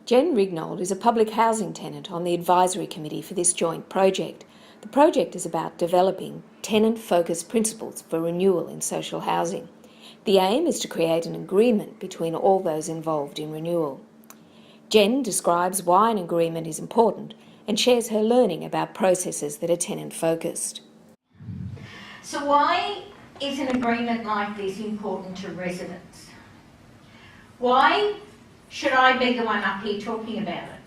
Jen Rignold is a public housing tenant on the advisory committee for this joint project. The project is about developing tenant-focused principles for renewal in social housing. The aim is to create an agreement between all those involved in renewal. Jen describes why an agreement is important and shares her learning about processes that are tenant-focused. So why is an agreement like this important to residents? Why should I be the one up here talking about it?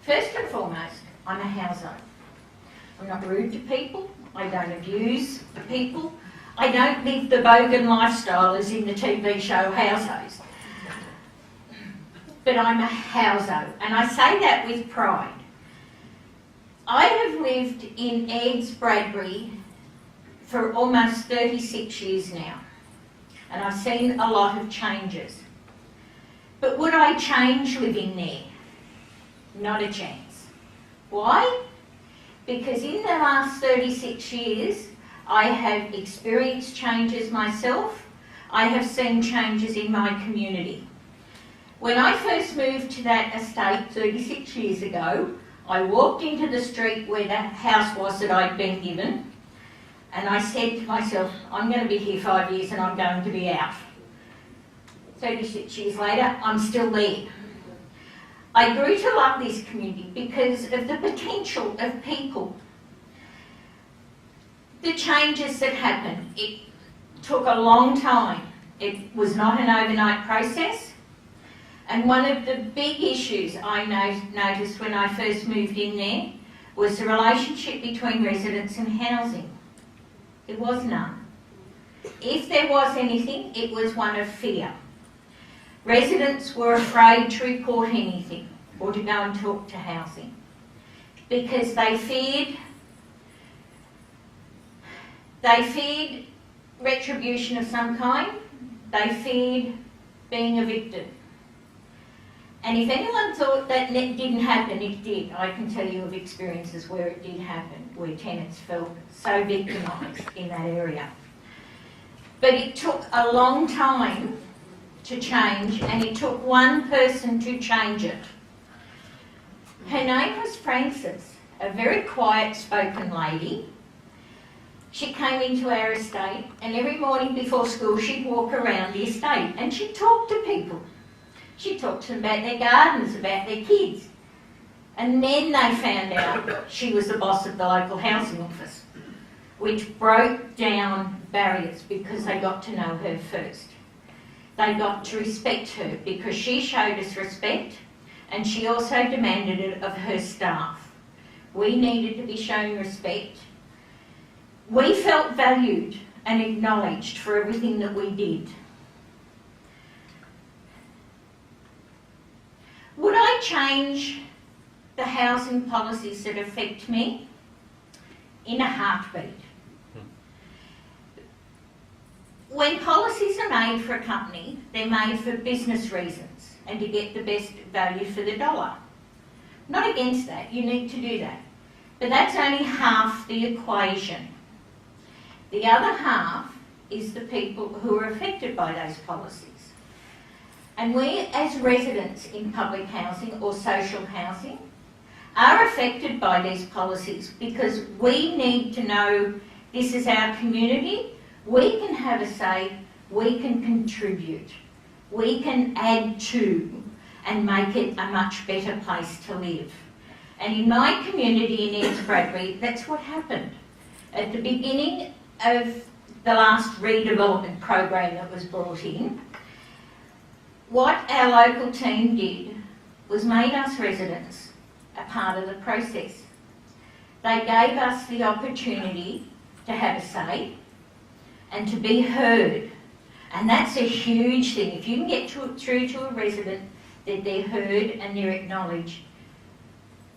First and foremost, I'm a houser. I'm not rude to people. I don't abuse the people. I don't live the bogan lifestyle as in the TV show Househoes. But I'm a houser, and I say that with pride. I have lived in Airds Bradbury for almost 36 years now, and I've seen a lot of changes. But would I change living there? Not a chance. Why? Because in the last 36 years, I have experienced changes myself. I have seen changes in my community. When I first moved to that estate 36 years ago, I walked into the street where the house was that I'd been given, and I said to myself, I'm going to be here 5 years and I'm going to be out. 36 years later, I'm still there. I grew to love this community because of the potential of people. The changes that happened, it took a long time. It was not an overnight process. And one of the big issues I noticed when I first moved in there was the relationship between residents and housing. There was none. If there was anything, it was one of fear. Residents were afraid to report anything or to go and talk to housing because they feared retribution of some kind. They feared being evicted. And if anyone thought that didn't happen, it did. I can tell you of experiences where it did happen, where tenants felt so victimised in that area. But it took a long time to change, and it took one person to change it. Her name was Frances, a very quiet-spoken lady. She came into our estate, and every morning before school she'd walk around the estate and she'd talk to people. She'd talk to them about their gardens, about their kids. And then they found out she was the boss of the local housing office, which broke down barriers because they got to know her first. They got to respect her because she showed us respect, and she also demanded it of her staff. We needed to be shown respect. We felt valued and acknowledged for everything that we did. Would I change the housing policies that affect me? In a heartbeat. When policies are made for a company, they're made for business reasons and to get the best value for the dollar. Not against that, you need to do that. But that's only half the equation. The other half is the people who are affected by those policies. And we, as residents in public housing or social housing, are affected by these policies because we need to know this is our community. We can have a say, we can contribute, we can add to and make it a much better place to live. And in my community in Airds Bradbury, that's what happened. At the beginning of the last redevelopment program that was brought in, what our local team did was made us residents a part of the process. They gave us the opportunity to have a say and to be heard. And that's a huge thing. If you can get through to a resident that they're heard and they're acknowledged,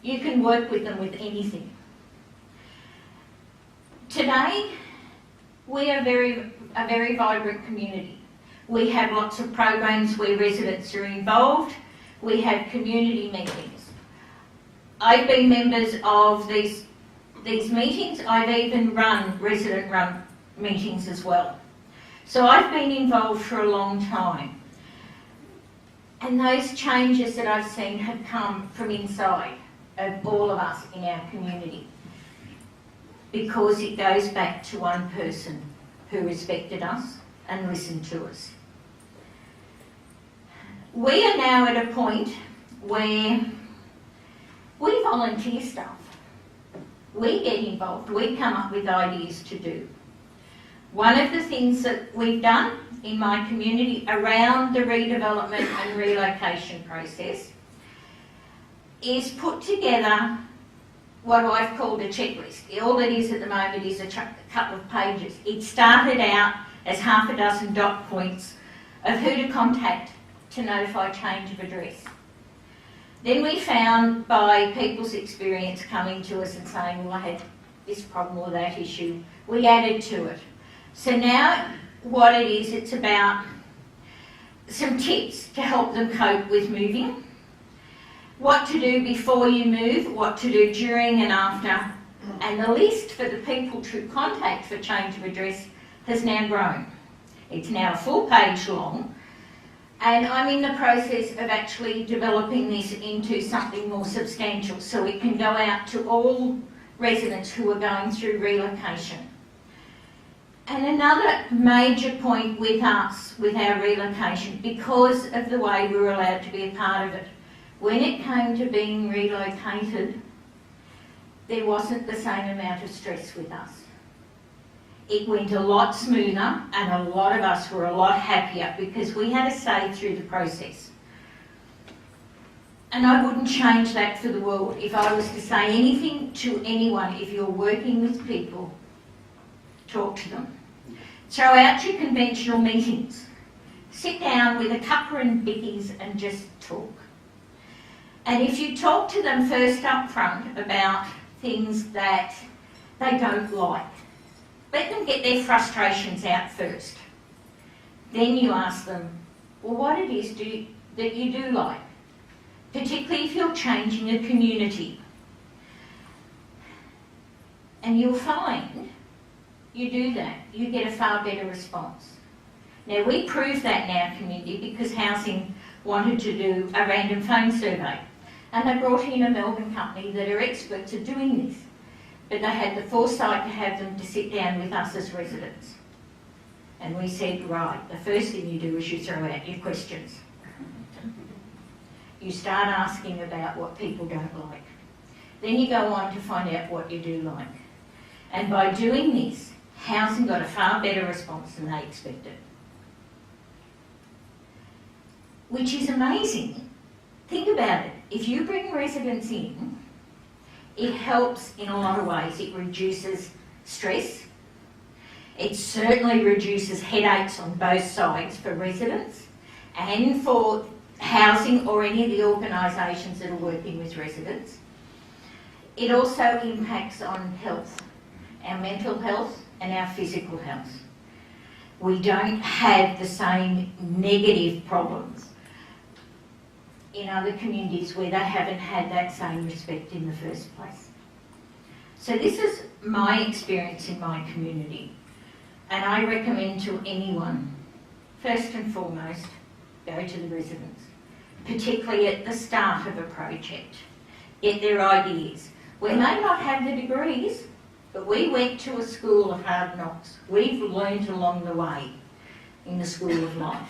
you can work with them with anything. Today, we are a very vibrant community. We have lots of programs where residents are involved. We have community meetings. I've been members of these meetings. I've even run resident-run meetings as well. So I've been involved for a long time. And those changes that I've seen have come from inside of all of us in our community, because it goes back to one person who respected us and listened to us. We are now at a point where we volunteer stuff. We get involved, we come up with ideas to do. One of the things that we've done in my community around the redevelopment and relocation process is put together what I've called a checklist. All it is at the moment is a couple of pages. It started out as half a dozen dot points of who to contact to notify change of address. Then we found, by people's experience coming to us and saying, well, I had this problem or that issue, we added to it. So now what it is, it's about some tips to help them cope with moving, what to do before you move, what to do during and after, and the list for the people to contact for change of address has now grown. It's now a full page long, and I'm in the process of actually developing this into something more substantial so it can go out to all residents who are going through relocation. And another major point with us, with our relocation, because of the way we were allowed to be a part of it, when it came to being relocated, there wasn't the same amount of stress with us. It went a lot smoother, and a lot of us were a lot happier because we had a say through the process. And I wouldn't change that for the world. If I was to say anything to anyone, if you're working with people, talk to them. Throw out your conventional meetings. Sit down with a cuppa and bikkies and just talk. And if you talk to them first up front about things that they don't like, let them get their frustrations out first. Then you ask them, well, what it is that you do like, particularly if you're changing a community. And you'll find you do that, you get a far better response. Now, we proved that in our community because Housing wanted to do a random phone survey. And they brought in a Melbourne company that are experts at doing this. But they had the foresight to have them to sit down with us as residents. And we said, right, the first thing you do is you throw out your questions. You start asking about what people don't like. Then you go on to find out what you do like. And by doing this, Housing got a far better response than they expected. Which is amazing. Think about it. If you bring residents in, it helps in a lot of ways. It reduces stress. It certainly reduces headaches on both sides for residents and for Housing or any of the organisations that are working with residents. It also impacts on health, our mental health and our physical health. We don't have the same negative problems in other communities where they haven't had that same respect in the first place. So this is my experience in my community, and I recommend to anyone, first and foremost, go to the residents, particularly at the start of a project. Get their ideas. We may not have the degrees, but we went to a school of hard knocks. We've learned along the way in the school of life.